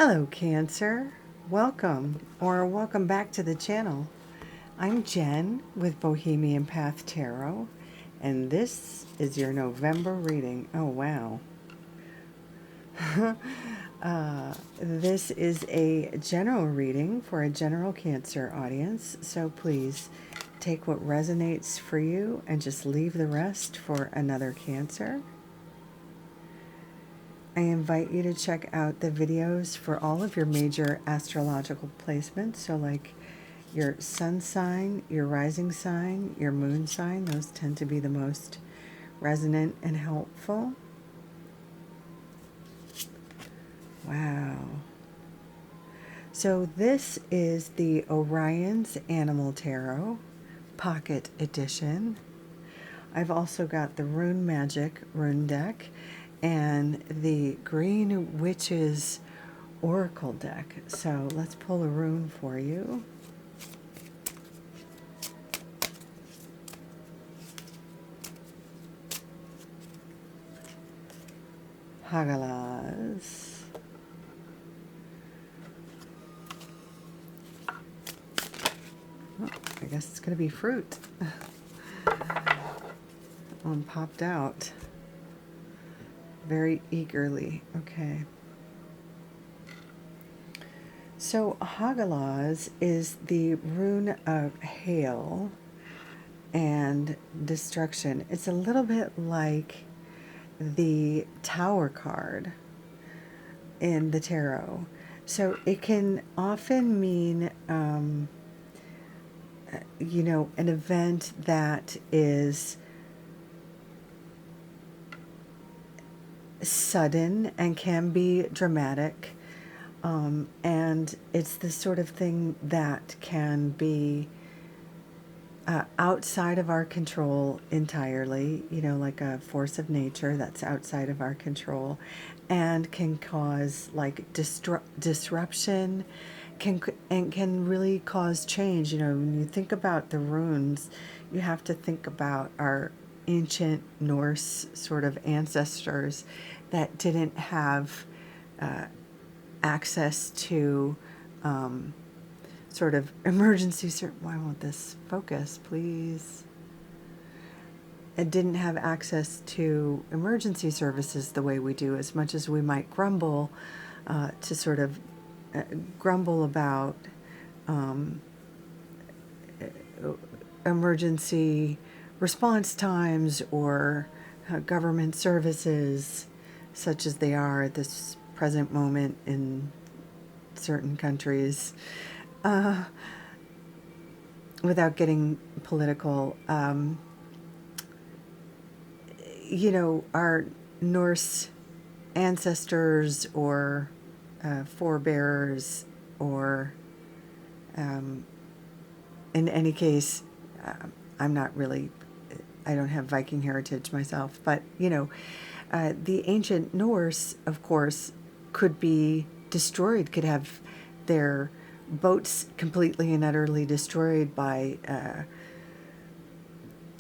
Hello, Cancer. Welcome back to the channel. I'm Jen with Bohemian Path Tarot, and this is your November reading. Oh, wow. This is a general reading for a general Cancer audience, so please take what resonates for you and just leave the rest for another Cancer. I invite you to check out the videos for all of your major astrological placements. So like your sun sign, your rising sign, your moon sign, those tend to be the most resonant and helpful. Wow. So this is the Orion's Animal Tarot Pocket Edition. I've also got the Rune Magic Rune Deck and the Green Witches Oracle deck. So let's pull a rune for you. Hagalas. Oh, I guess it's going to be fruit. One popped out very eagerly. Okay. So Hagalas is the rune of hail and destruction. It's a little bit like the Tower card in the tarot. So it can often mean, you know, an event that is sudden and can be dramatic. And it's the sort of thing that can be outside of our control entirely, you know, like a force of nature that's outside of our control and can cause like disruption, can really cause change. You know, when you think about the runes, you have to think about our ancient Norse sort of ancestors that didn't have access to sort of emergency. Why won't this focus, please? It didn't have access to emergency services the way we do, as much as we might grumble to sort of grumble about emergency response times or government services such as they are at this present moment in certain countries. Without getting political, you know, our Norse ancestors or forebears, or in any case, I'm not really, I don't have Viking heritage myself, but, you know, the ancient Norse, of course, could be destroyed, could have their boats completely and utterly destroyed by,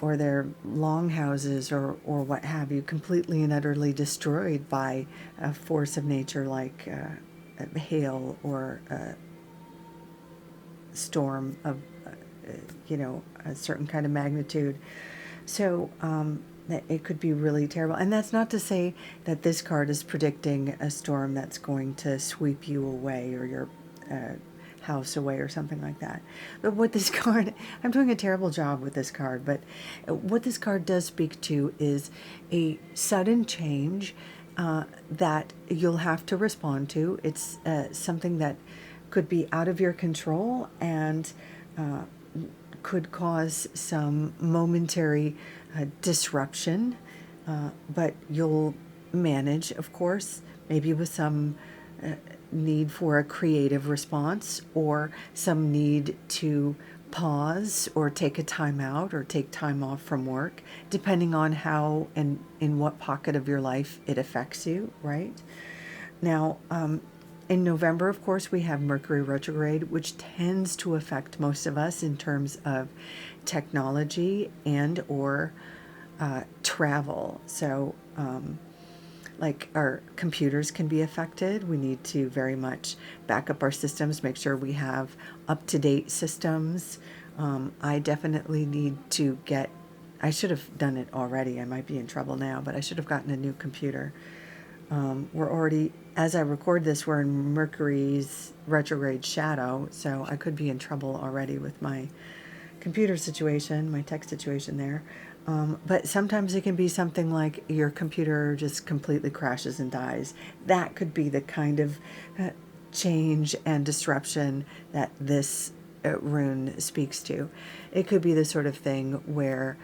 or their longhouses or what have you, completely and utterly destroyed by a force of nature like hail or a storm of, you know, a certain kind of magnitude. So it could be really terrible. And that's not to say that this card is predicting a storm that's going to sweep you away or your house away or something like that. But what this card, I'm doing a terrible job with this card, but what this card does speak to is a sudden change that you'll have to respond to. It's something that could be out of your control and could cause some momentary disruption, but you'll manage, of course, maybe with some need for a creative response or some need to pause or take a time out or take time off from work, depending on how and in what pocket of your life it affects you, right? Now, in November, of course, we have Mercury retrograde, which tends to affect most of us in terms of technology and or travel. So like our computers can be affected. We need to very much back up our systems, make sure we have up-to-date systems. I definitely need to get, I should have done it already. I might be in trouble now, but I should have gotten a new computer. We're already, as I record this, we're in Mercury's retrograde shadow, so I could be in trouble already with my computer situation, my tech situation there. But sometimes it can be something like your computer just completely crashes and dies. That could be the kind of change and disruption that this rune speaks to. It could be the sort of thing where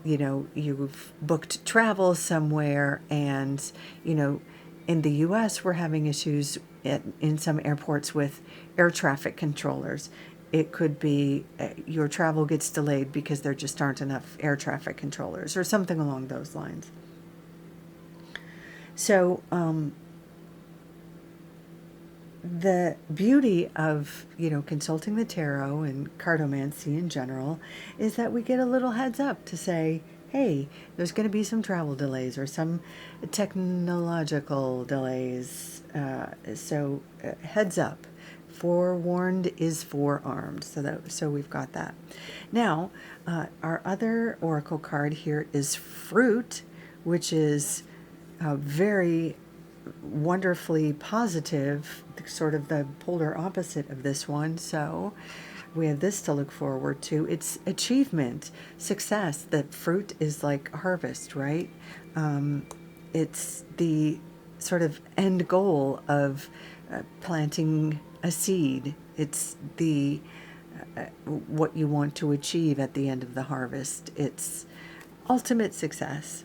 you've booked travel somewhere, and in the US we're having issues in some airports with air traffic controllers. It could be your travel gets delayed because there just aren't enough air traffic controllers or something along those lines. So the beauty of consulting the tarot and cartomancy in general is that we get a little heads up to say, hey, there's going to be some travel delays or some technological delays. So heads up. Forewarned is forearmed. So we've got that. Now, our other oracle card here is fruit, which is very wonderfully positive, sort of the polar opposite of this one. So we have this to look forward to. It's achievement, success. The fruit is like harvest, right? It's the sort of end goal of planting a seed. It's the what you want to achieve at the end of the harvest. It's ultimate success.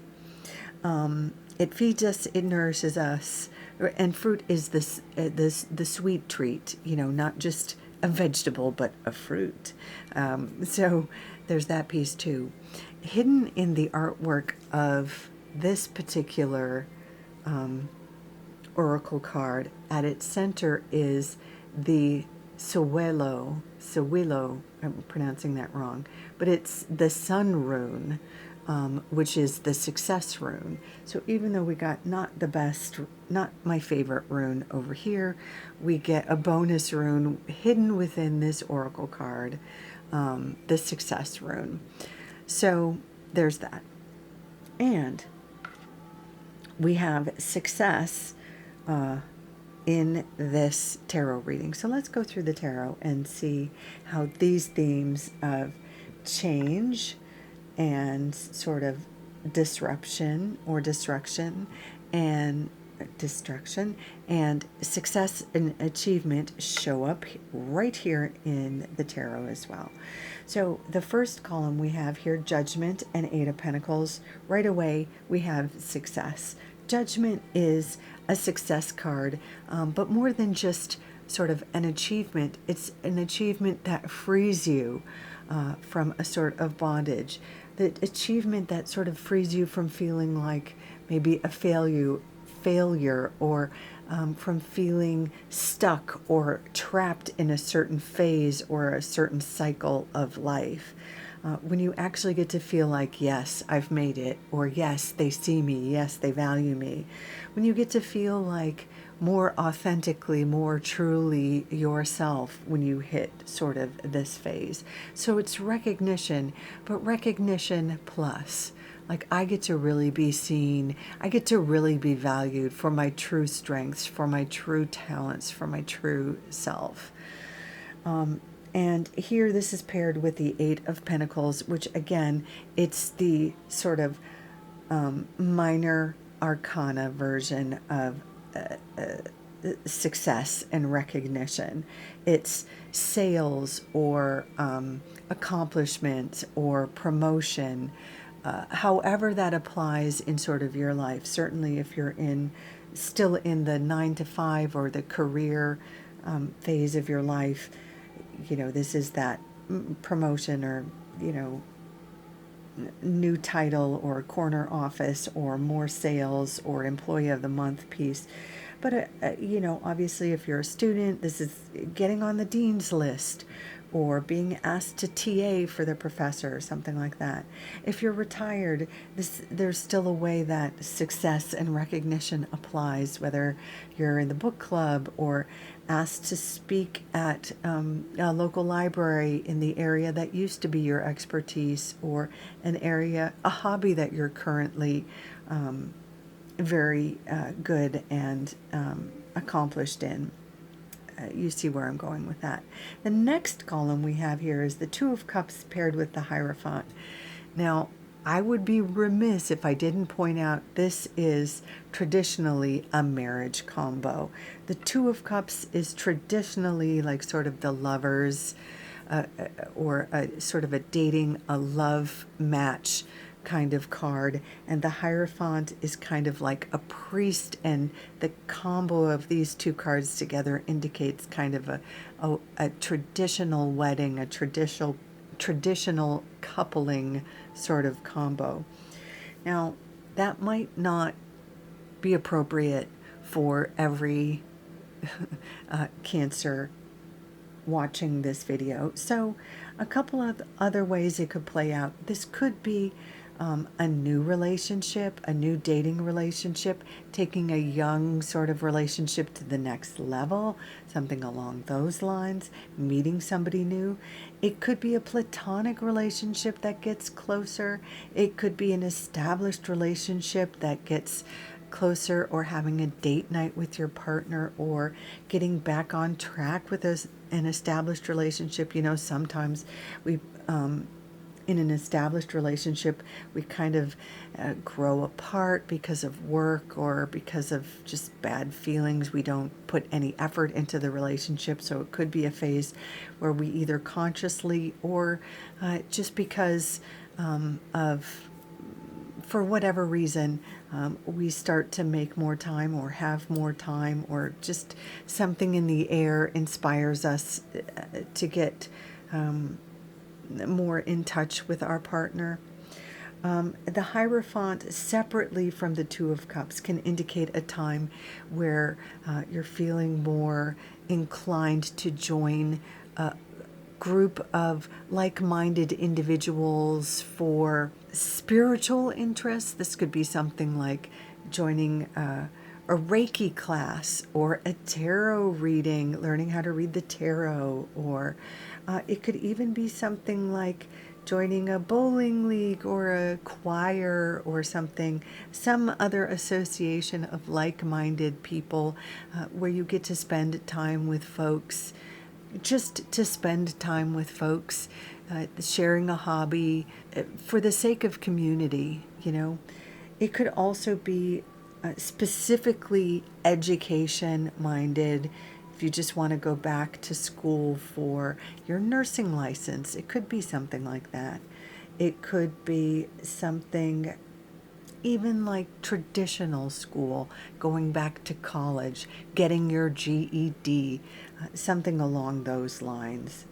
It feeds us, it nourishes us, and fruit is the sweet treat. Not just a vegetable, but a fruit. So there's that piece too. Hidden in the artwork of this particular oracle card, at its center is the Sewelo, I'm pronouncing that wrong, but it's the sun rune, which is the success rune. So even though we got not my favorite rune over here, we get a bonus rune hidden within this oracle card, the success rune. So there's that. And we have success in this tarot reading. So let's go through the tarot and see how these themes of change and sort of disruption or destruction and success and achievement show up right here in the tarot as well. So the first column we have here, Judgment and Eight of Pentacles. Right away we have success. Judgment is a success card, but more than just sort of an achievement. It's an achievement that frees you from a sort of bondage. The achievement that sort of frees you from feeling like maybe a failure or from feeling stuck or trapped in a certain phase or a certain cycle of life. When you actually get to feel like, yes, I've made it, or yes, they see me, yes, they value me. When you get to feel like more authentically, more truly yourself when you hit sort of this phase. So it's recognition, but recognition plus. Like, I get to really be seen. I get to really be valued for my true strengths, for my true talents, for my true self. And here this is paired with the Eight of Pentacles, which again, it's the sort of minor arcana version of success and recognition. It's sales or accomplishment or promotion, however that applies in sort of your life. Certainly if you're still in the 9 to 5 or the career phase of your life, this is that promotion or, new title or corner office or more sales or employee of the month piece. But, obviously if you're a student, this is getting on the dean's list, or being asked to TA for the professor or something like that. If you're retired, there's still a way that success and recognition applies, whether you're in the book club or asked to speak at a local library in the area that used to be your expertise, or a hobby that you're currently very good and accomplished in. You see where I'm going with that. The next column we have here is the Two of Cups paired with the Hierophant. Now, I would be remiss if I didn't point out this is traditionally a marriage combo. The Two of Cups is traditionally like sort of the lovers or sort of a love match kind of card, and the Hierophant is kind of like a priest, and the combo of these two cards together indicates kind of a traditional wedding, a traditional coupling sort of combo. Now, that might not be appropriate for every Cancer watching this video. So a couple of other ways it could play out. This could be a new relationship, a new dating relationship, taking a young sort of relationship to the next level, something along those lines, meeting somebody new. It could be a platonic relationship that gets closer. It could be an established relationship that gets closer, or having a date night with your partner, or getting back on track with an established relationship. You know, sometimes we in an established relationship, we kind of grow apart because of work or because of just bad feelings. We don't put any effort into the relationship. So it could be a phase where we either consciously or just because for whatever reason, we start to make more time or have more time, or just something in the air inspires us to get more in touch with our partner. The Hierophant, separately from the Two of Cups, can indicate a time where you're feeling more inclined to join a group of like-minded individuals for spiritual interests. This could be something like joining a Reiki class, or a tarot reading, learning how to read the tarot, or it could even be something like joining a bowling league or a choir or something, some other association of like-minded people where you get to spend time with folks, just to spend time with folks, sharing a hobby for the sake of community, you know. It could also be specifically education minded. If you just want to go back to school for your nursing license, it could be something like that. It could be something even like traditional school, going back to college, getting your GED, something along those lines.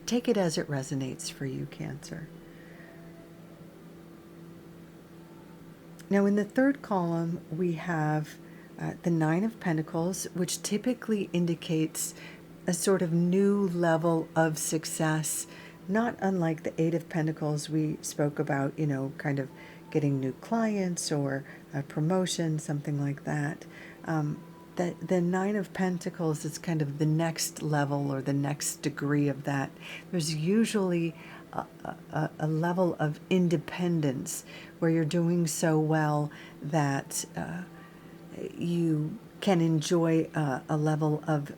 Take it as it resonates for you, Cancer. Now, in the third column, we have the Nine of Pentacles, which typically indicates a sort of new level of success, not unlike the Eight of Pentacles we spoke about, you know, kind of getting new clients or a promotion, something like that. The Nine of Pentacles is kind of the next level or the next degree of that. There's usually a level of independence where you're doing so well that you can enjoy a level of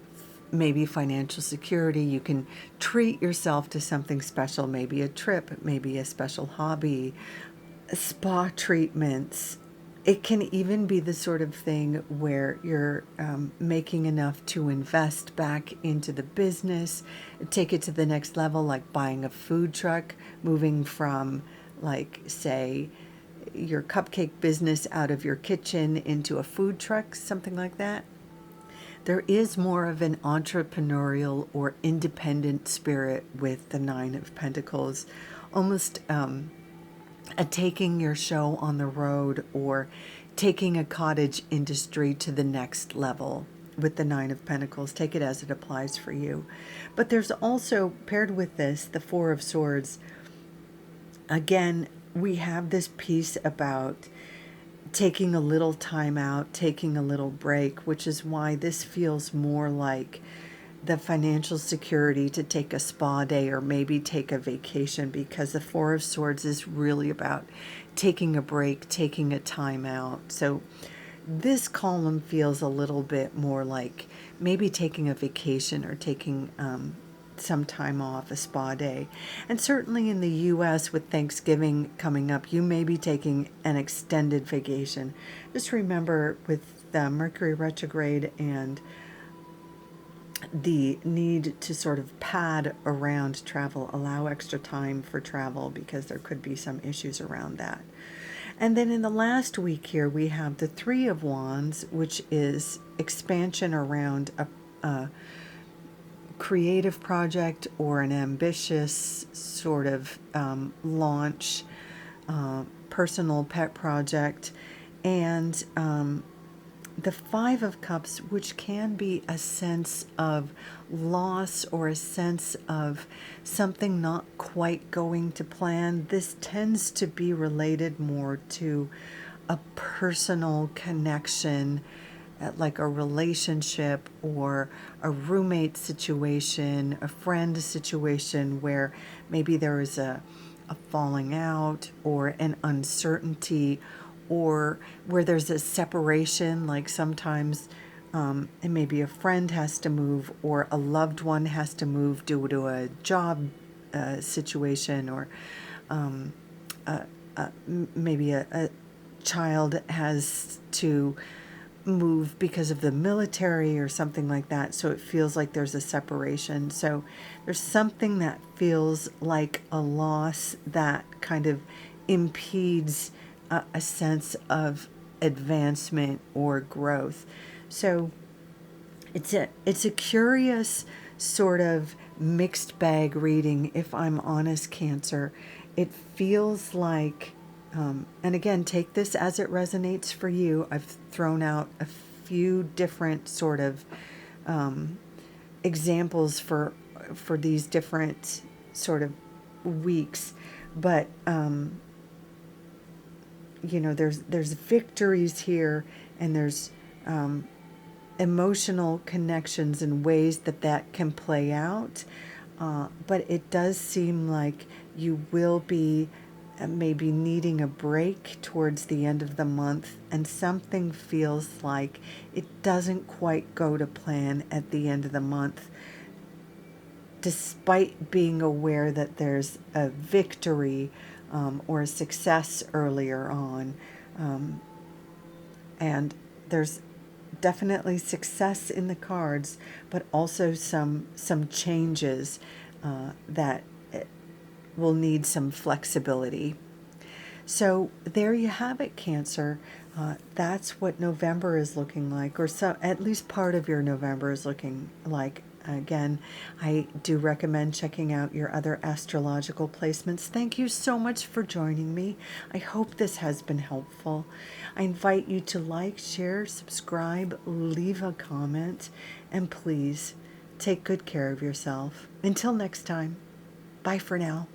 maybe financial security. You can treat yourself to something special, maybe a trip, maybe a special hobby, spa treatments. It can even be the sort of thing where you're making enough to invest back into the business, take it to the next level, like buying a food truck, moving from, like, say, your cupcake business out of your kitchen into a food truck, something like that. There is more of an entrepreneurial or independent spirit with the Nine of Pentacles, almost taking your show on the road or taking a cottage industry to the next level with the Nine of Pentacles. Take it as it applies for you. But there's also, paired with this, the Four of Swords. Again, we have this piece about taking a little time out, taking a little break, which is why this feels more like the financial security to take a spa day or maybe take a vacation, because the Four of Swords is really about taking a break, taking a time out. So this column feels a little bit more like maybe taking a vacation or taking some time off, a spa day. And certainly in the US, with Thanksgiving coming up, you may be taking an extended vacation. Just remember, with the Mercury retrograde and the need to sort of pad around travel, allow extra time for travel, because there could be some issues around that. And then in the last week here, we have the Three of Wands, which is expansion around a creative project or an ambitious sort of launch, personal pet project. And the Five of Cups, which can be a sense of loss or a sense of something not quite going to plan. This tends to be related more to a personal connection, like a relationship or a roommate situation, a friend situation, where maybe there is a falling out or an uncertainty, or where there's a separation, like sometimes and maybe a friend has to move or a loved one has to move due to a job situation, or maybe a child has to move because of the military or something like that. So it feels like there's a separation. So there's something that feels like a loss that kind of impedes a sense of advancement or growth. So it's a curious sort of mixed bag reading, if I'm honest, Cancer. It feels like, and again, take this as it resonates for you. I've thrown out a few different sort of examples for these different sort of weeks, but you know, there's victories here, and there's emotional connections and ways that can play out. But it does seem like you will be maybe needing a break towards the end of the month, and something feels like it doesn't quite go to plan at the end of the month, despite being aware that there's a victory or a success earlier on. And there's definitely success in the cards, but also some changes that will need some flexibility. So there you have it, Cancer. That's what November is looking like, or so at least part of your November is looking like. Again, I do recommend checking out your other astrological placements. Thank you so much for joining me. I hope this has been helpful. I invite you to like, share, subscribe, leave a comment, and please take good care of yourself. Until next time, bye for now.